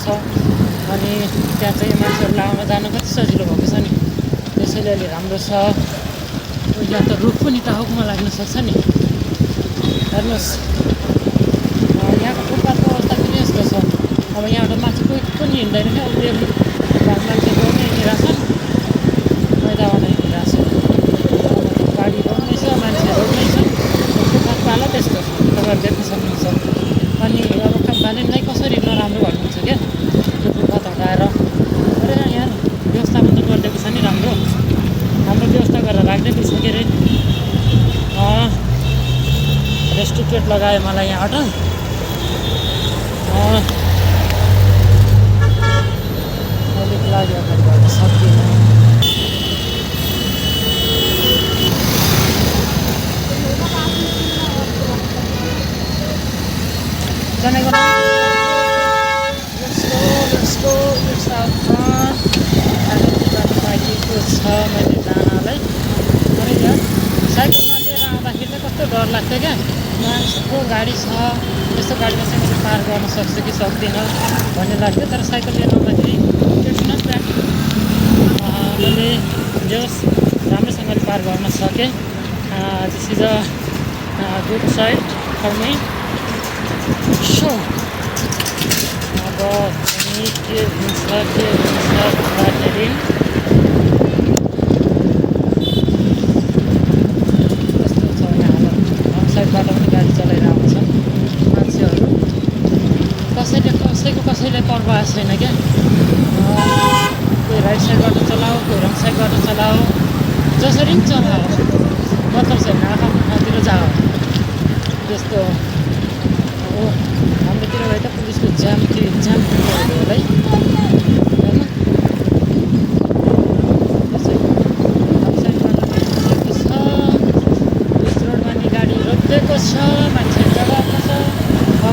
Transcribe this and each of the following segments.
छ अनि त्यहाँ चाहिँ मान्छेहरू आउन जान कति सजिलो भएको छ नि, त्यसैले अलि राम्रो छ। यहाँ त रुख पनि टाउकोमा लाग्न सक्छ नि, हेर्नुहोस्। यहाँको फुटपाथको अवस्था पनि यस्तो छ। अब यहाँबाट मान्छे कोही पनि हिँड्दैन क्या, उब्रिएको मान्छे दौड्ने हिँडिरहेछन्, मैदामा नै हिँडिरहेछ। गाडी रोक्ने छ, मान्छे रोक्ने छन्। फुटपाथको हालत त्यस्तो छ, तपाईँहरू देख्न सक्नुहुन्छ। अनि अब खानेलाई कसरी नराम्रो भन्नुहुन्छ क्या, त्यो फुटपाथ हटाएर। तर यहाँ व्यवस्थापन त गरिदिएको छ नि राम्रो व्यवस्था गरेर राखिदिएको छ के अरे। रेस्ट्रिक्टेड लगायो मलाई यहाँबाट। अलिक लाग्यो अगाडिबाट सक्दिनँ। जनेको let's go it's out front. पाइएको छ मैले जानलाई। अनि यहाँ साइकलमा लिएर आउँदाखेरि चाहिँ कस्तो डर लाग्थ्यो क्या, मान्छेको गाडी छ, यस्तो गाडीमा चाहिँ मैले पार गर्न सक्छु कि सक्दिनँ भन्ने लाग्थ्यो। तर साइकल लिएर आउँदाखेरि इट्स नट ब्याड। मैले जस राम्रोसँगले पार गर्न सकेँ। This is a good side for me. So अब हामी के हुन्छ भन्दाखेरि यस्तो छ यहाँ हालत। रङ साइडबाट पनि गाडी चलाएर आउँछ मान्छेहरू। कसैले पर्वाह छैन क्या। कोही राइट साइडबाट चलाओ, कोही रङ साइडबाट चलाओ, जसरी पनि चलाओ, मतलब छैन। आफ्नो ठाउँतिर जाओ त्यस्तो। हाम्रोतिर भए त पुलिसको जाम पऱ्यो होला है, होइन? रोडमा नि गाडी रोकिएको छ, मान्छे जगाएको छ।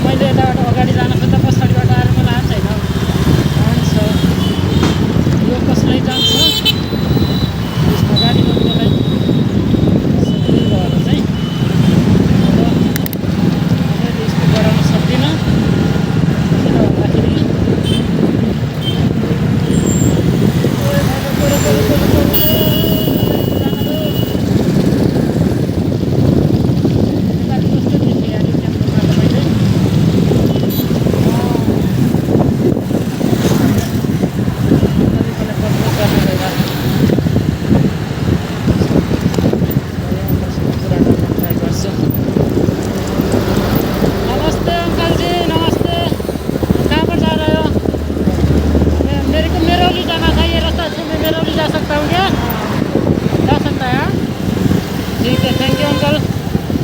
मैले यताबाट अगाडि जान खोज्दा पछाडिबाट आएर मलाई आउँछ होइन हुन्छ। यो कसलाई जान्छ त्यसमा गाडी रोक्नलाई भएर चाहिँ मैले स्पिड बढाउन सक्दिनँ। किन भन्दाखेरि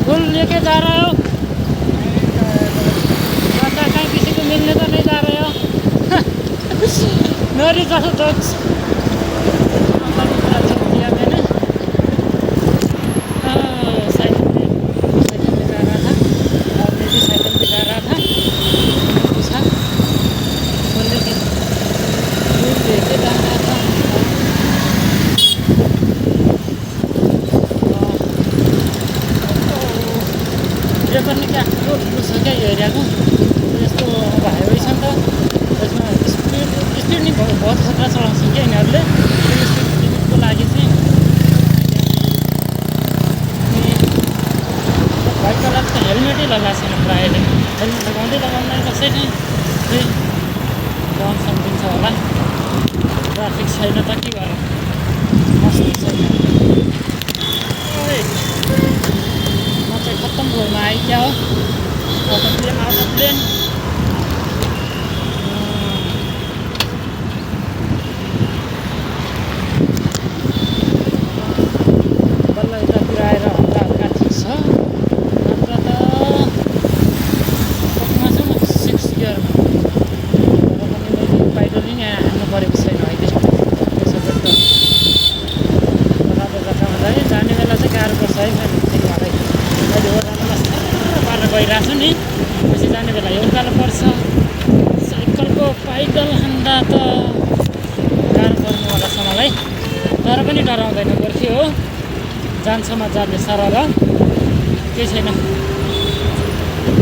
फूल लेके जा रहे हो? अच्छा, कहीं किसी को मिलने तो नहीं जा रहे हो? मेरी जैसे दोस्त दिया मैंने। साइकिल में जा रहा था और मैं भी साइकिल में जा रहा था। पूछा बोले कि फूल लेके जा रहा था। पनि क्या ठुलो छ क्या यो एरियाको। यस्तो अब हाइवे छ नि त, त्यसमा स्पिड नि बहुत खतरा चलाउँछन् क्या यिनीहरूले। त्यो स्पिड लिमिटको लागि चाहिँ बाइक चलाएको त हेलमेटै लगाएको छैन प्रायःले। हेलमेट लगाउँदैन कसैले। त्यही रङ सम्झिन्छ होला, ट्राफिक छैन त के गरौँ, मस्ती छैन। खत्तम भोरमा आइ क्या हो, आउट अफ प्लेन। बल्ल यतातिर आएर हल्का हल्का ठिक छ, नत्र त कतिमा छ 6 गियरमा। तर पनि मैले पाइडल नि हाल्नु परेको छैन अहिले। त्यसो गरी त राम्रो जग्गामा जाने बेला चाहिँ गाह्रो पर्छ है। मलाई अहिले ओह्रालोमा पारेर गइरहेको छु नि, पछि जाने बेला यो उकालो पर्छ। साइकलको पाइडल हान्दा त गाह्रो पर्नेवाला छ मलाई। तर पनि डराउँदैन, गोर्खे हो, जान्छ मजाले सरल, केही छैन।